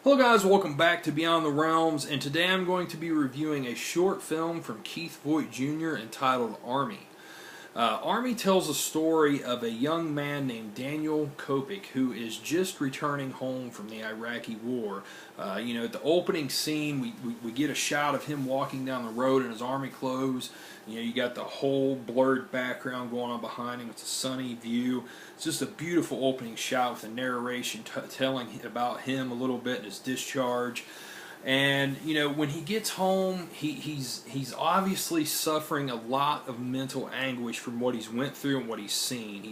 Hello guys, welcome back to Beyond the Realms, and today I'm going to be reviewing a short film from Keith Voigt Jr. entitled ArME. ArME tells a story of a young man named Daniel Kopik who is just returning home from the Iraqi war. At the opening scene, we get a shot of him walking down the road in his army clothes. You got the whole blurred background going on behind him. It's a sunny view. It's just a beautiful opening shot with a narration telling about him a little bit and his discharge. And when he gets home, he's obviously suffering a lot of mental anguish from what he's went through and what he's seen.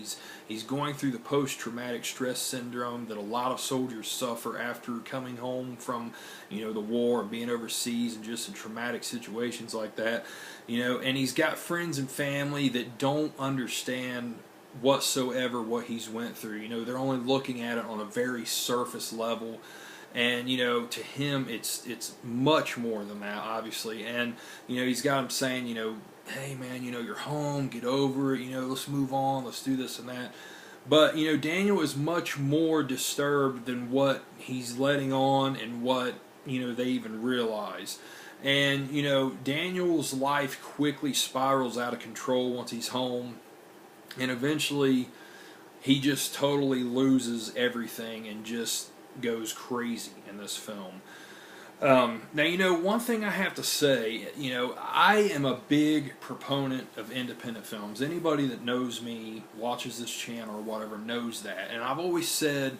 He's going through the post-traumatic stress syndrome that a lot of soldiers suffer after coming home from the war and being overseas and just in traumatic situations like that. And he's got friends and family that don't understand whatsoever what he's went through. They're only looking at it on a very surface level. And to him, it's much more than that, obviously. And he's got him saying, hey man, you're home, get over it. Let's move on, let's do this and that. But Daniel is much more disturbed than what he's letting on and what they even realize. And Daniel's life quickly spirals out of control once he's home, and eventually he just totally loses everything and just goes crazy in this film. Now, one thing I have to say, I am a big proponent of independent films. Anybody that knows me, watches this channel or whatever, knows that. And I've always said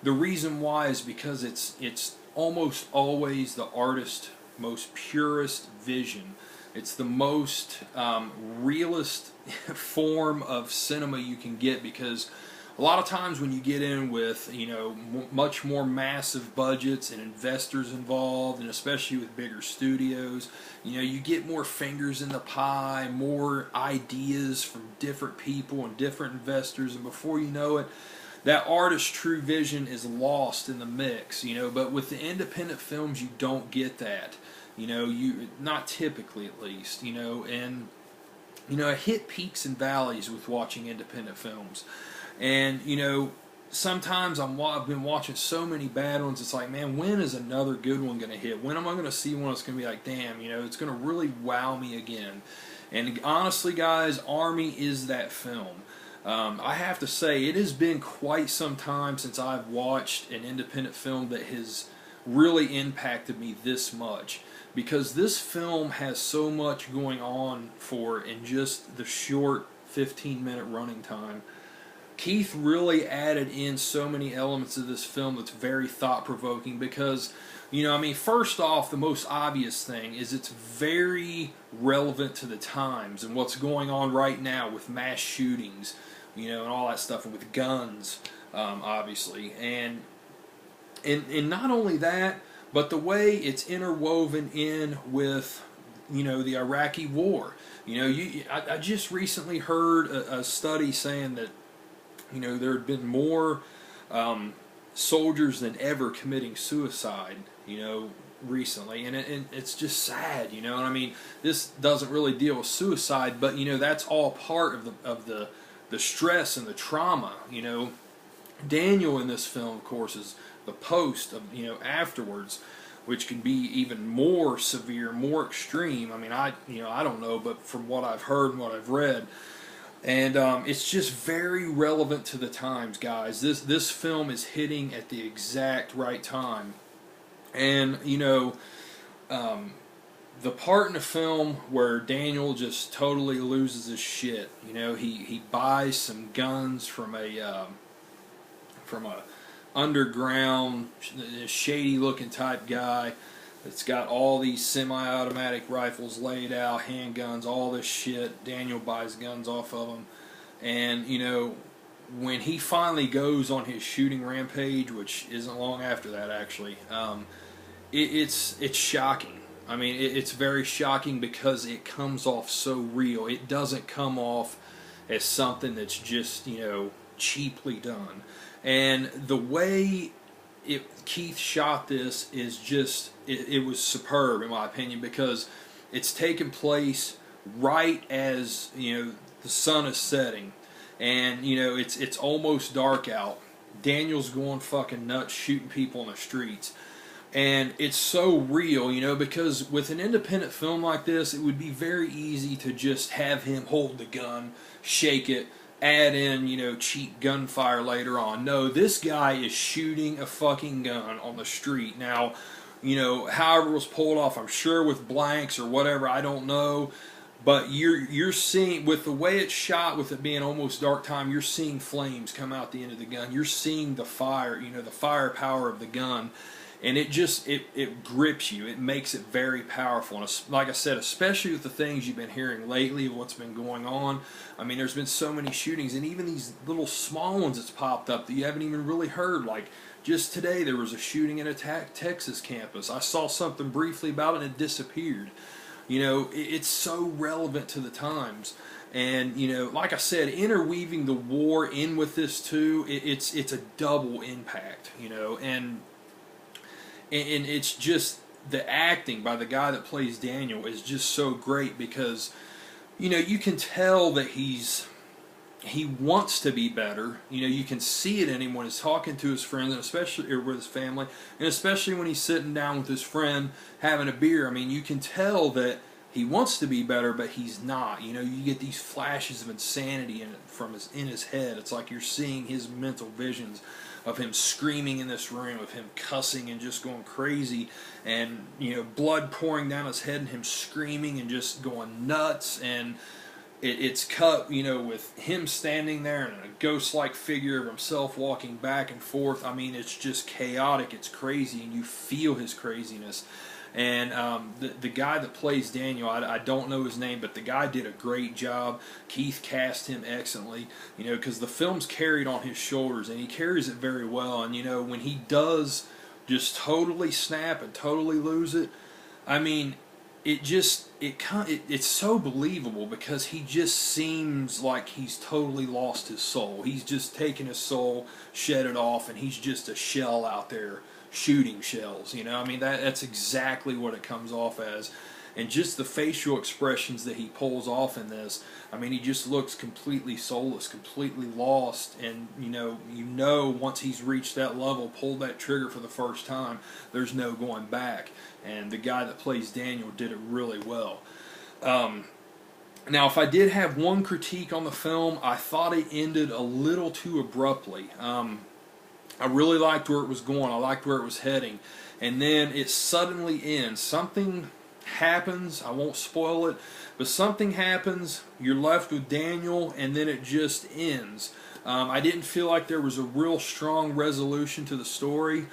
the reason why is because it's almost always the artist's most purest vision. It's the most realist form of cinema you can get, because a lot of times when you get in with, much more massive budgets and investors involved, and especially with bigger studios, you get more fingers in the pie, more ideas from different people and different investors, and before you know it, that artist's true vision is lost in the mix, But with the independent films, you don't get that, not typically at least, and, I hit peaks and valleys with watching independent films. And sometimes I've been watching so many bad ones. It's like, man, when is another good one going to hit? When am I going to see one that's going to be like, damn, it's going to really wow me again? And honestly, guys, ArME is that film. I have to say, it has been quite some time since I've watched an independent film that has really impacted me this much, because this film has so much going on for it in just the short 15-minute running time. Keith really added in so many elements of this film that's very thought-provoking, because, first off, the most obvious thing is it's very relevant to the times and what's going on right now with mass shootings, and all that stuff, and with guns, obviously. And not only that, but the way it's interwoven in with, the Iraqi war. I just recently heard a study saying that there had been more soldiers than ever committing suicide, recently, and it's just sad, And I mean, this doesn't really deal with suicide, but that's all part of the stress and the trauma. Daniel in this film, of course, is the post of afterwards, which can be even more severe, more extreme. I mean, I don't know, but from what I've heard and what I've read. And it's just very relevant to the times, guys. This film is hitting at the exact right time. And, the part in the film where Daniel just totally loses his shit, he buys some guns from a underground, shady-looking type guy that's got all these semi-automatic rifles laid out, handguns, all this shit. Daniel buys guns off of them. And, when he finally goes on his shooting rampage, which isn't long after that, actually, it's shocking. I mean, it's very shocking because it comes off so real. It doesn't come off as something that's just, cheaply done. And the way Keith shot this is just, it was superb in my opinion, because it's taken place right as the sun is setting, and it's almost dark out. Daniel's going fucking nuts shooting people in the streets, And it's so real, you know, because with an independent film like this, it would be very easy to just have him hold the gun, shake it, add in, you know, cheap gunfire later on. No, this guy is shooting a fucking gun on the street. Now, you know, however it was pulled off, I'm sure with blanks or whatever, I don't know. But you're seeing, with the way it's shot, with it being almost dark time, you're seeing flames come out the end of the gun. You're seeing the fire, you know, the firepower of the gun. And it just, it grips you. It makes it very powerful. And like I said, especially with the things you've been hearing lately, what's been going on. I mean, there's been so many shootings, and even these little small ones that's popped up that you haven't even really heard. Like, just today there was a shooting at a Texas campus. I saw something briefly about it and it disappeared. You know, it's so relevant to the times. And, you know, like I said, interweaving the war in with this too, it's a double impact, you know. And it's just, the acting by the guy that plays Daniel is just so great, because, you know, you can tell that he wants to be better. You know, you can see it in him when he's talking to his friends, and especially, or with his family, and especially when he's sitting down with his friend having a beer. I mean, you can tell that he wants to be better, but he's not. You know, you get these flashes of insanity in his head. It's like you're seeing his mental visions of him screaming in this room, of him cussing and just going crazy, and, you know, blood pouring down his head and him screaming and just going nuts. And it's cut, you know, with him standing there and a ghost-like figure of himself walking back and forth. I mean, it's just chaotic, it's crazy, and you feel his craziness. And the guy that plays Daniel, I don't know his name, but the guy did a great job. Keith cast him excellently, you know, because the film's carried on his shoulders, and he carries it very well. And, you know, when he does just totally snap and totally lose it, I mean, it's so believable, because he just seems like he's totally lost his soul. He's just taken his soul, shed it off, and he's just a shell out there shooting shells, you know. I mean, that's exactly what it comes off as. And just the facial expressions that he pulls off in this, I mean, he just looks completely soulless, completely lost. And you know once he's reached that level, pulled that trigger for the first time, there's no going back. And the guy that plays Daniel did it really well. Now, if I did have one critique on the film, I thought it ended a little too abruptly. I really liked where it was going. I liked where it was heading. And then it suddenly ends. Something happens. I won't spoil it. But something happens. You're left with Daniel, and then it just ends. I didn't feel like there was a real strong resolution to the story.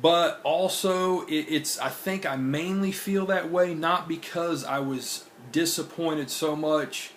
But also, I think I mainly feel that way, not because I was disappointed so much.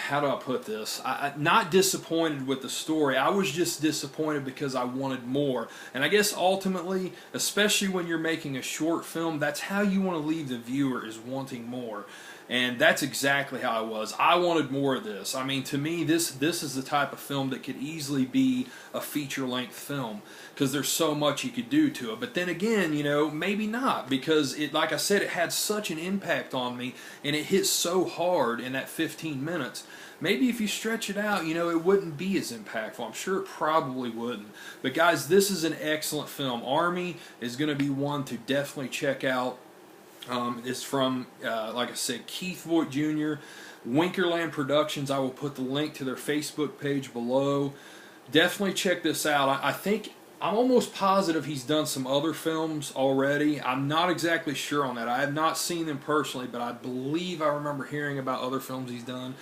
How do I put this? Not disappointed with the story. I was just disappointed because I wanted more. And I guess ultimately, especially when you're making a short film, that's how you want to leave the viewer, is wanting more. And that's exactly how I was. I wanted more of this. I mean, to me, this is the type of film that could easily be a feature-length film, because there's so much you could do to it. But then again, you know, maybe not, because it, like I said, it had such an impact on me, and it hit so hard in that 15 minutes. Maybe if you stretch it out, you know, it wouldn't be as impactful. I'm sure it probably wouldn't. But guys, this is an excellent film. ArME is going to be one to definitely check out. It's from, like I said, Keith Voigt Jr., Winkerland Productions. I will put the link to their Facebook page below. Definitely check this out. I'm almost positive he's done some other films already. I'm not exactly sure on that. I have not seen them personally, but I believe I remember hearing about other films he's done.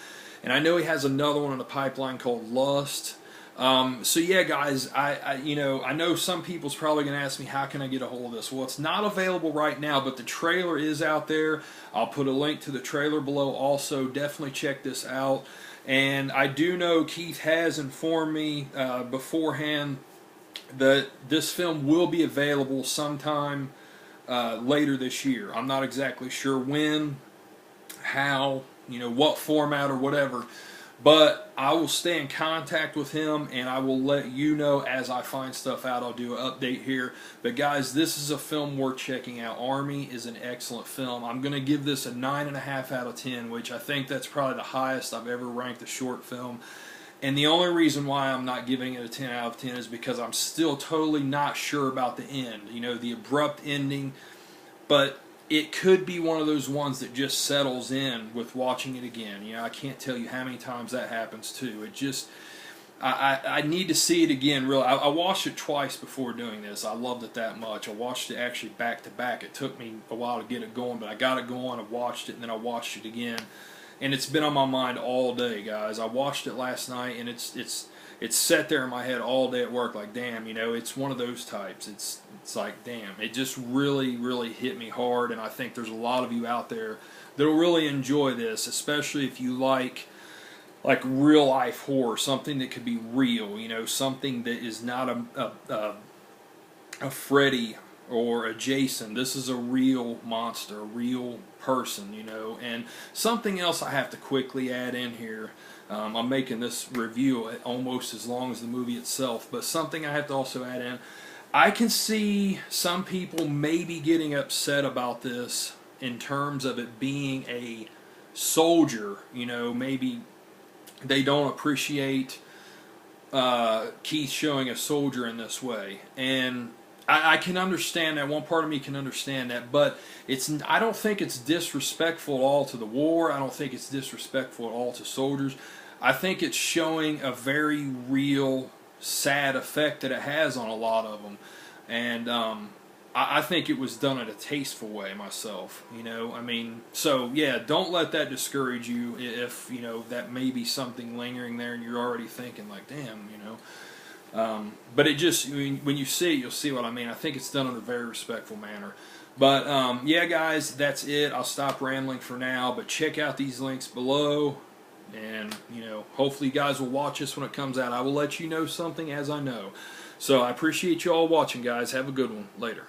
And I know he has another one in the pipeline called Lust. So yeah, guys, I know some people's probably going to ask me, how can I get a hold of this? Well, it's not available right now, but the trailer is out there. I'll put a link to the trailer below also. Definitely check this out. And I do know Keith has informed me beforehand that this film will be available sometime later this year. I'm not exactly sure when, how, what format or whatever. But I will stay in contact with him, and I will let you know as I find stuff out. I'll do an update here. But guys, this is a film worth checking out. ArME is an excellent film. I'm going to give this a 9.5 out of 10, which I think that's probably the highest I've ever ranked a short film. And the only reason why I'm not giving it a 10 out of 10 is because I'm still totally not sure about the end. You know, the abrupt ending. But it could be one of those ones that just settles in with watching it again. You know, I can't tell you how many times that happens too. It just, I need to see it again. Really, I watched it twice before doing this. I loved it that much. I watched it actually back to back. It took me a while to get it going, but I got it going. I watched it, and then I watched it again. And it's been on my mind all day, guys. I watched it last night, and it's sat there in my head all day at work. Like, damn, you know, it's one of those types. It's like, damn, it just really, really hit me hard. And I think there's a lot of you out there that'll really enjoy this, especially if you like real life horror, something that could be real. You know, something that is not a Freddy or a Jason. This is a real monster, a real person, you know. And something else I have to quickly add in here. I'm making this review almost as long as the movie itself, but something I have to also add in. I can see some people maybe getting upset about this in terms of it being a soldier. You know, maybe they don't appreciate Keith showing a soldier in this way. And I can understand that. One part of me can understand that, but I don't think it's disrespectful at all to the war. I don't think it's disrespectful at all to soldiers. I think it's showing a very real, sad effect that it has on a lot of them. And I think it was done in a tasteful way myself, you know. I mean, so yeah, don't let that discourage you if, you know, that may be something lingering there and you're already thinking like, damn, you know. But it just, when you see it, you'll see what I mean. I think it's done in a very respectful manner. But yeah, guys, that's it. I'll stop rambling for now, but check out these links below. And, you know, hopefully you guys will watch this when it comes out. I will let you know something as I know. So I appreciate you all watching, guys. Have a good one. Later.